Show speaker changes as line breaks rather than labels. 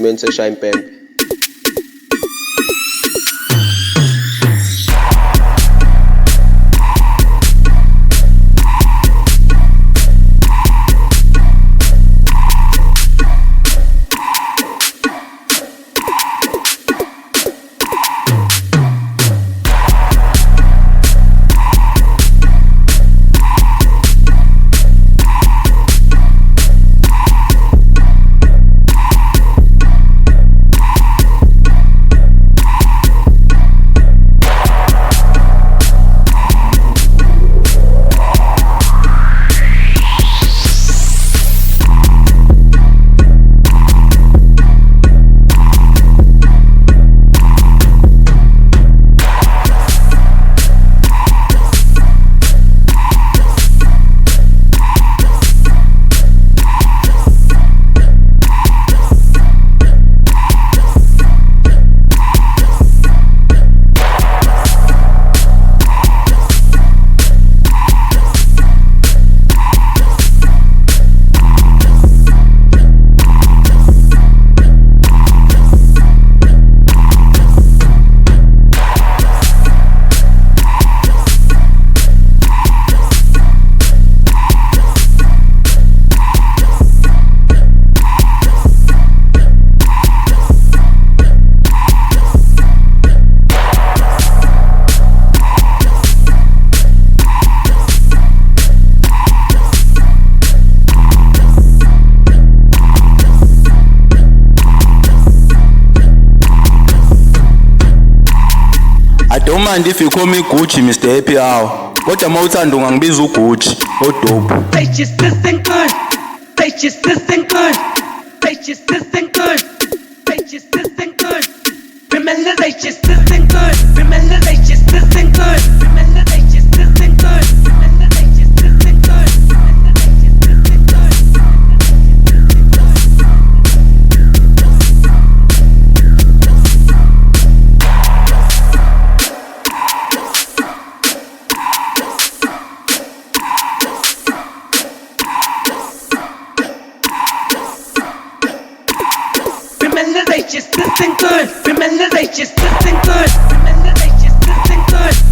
mensen Shine Pen.
I don't mind if you call me Gucci, Mr. Happy Hour. Kodwa mawuthanda ungangibiza uGucci, odope.
They just listen good. They just listen good. They just listen good. They just listen good. Remember they just listen good. Remember they just listen good. Remember they just listen good. Remember they just listen good. Remember they just listen good. Remember they just listen good. Remember they just listen good. Remember they just listen good.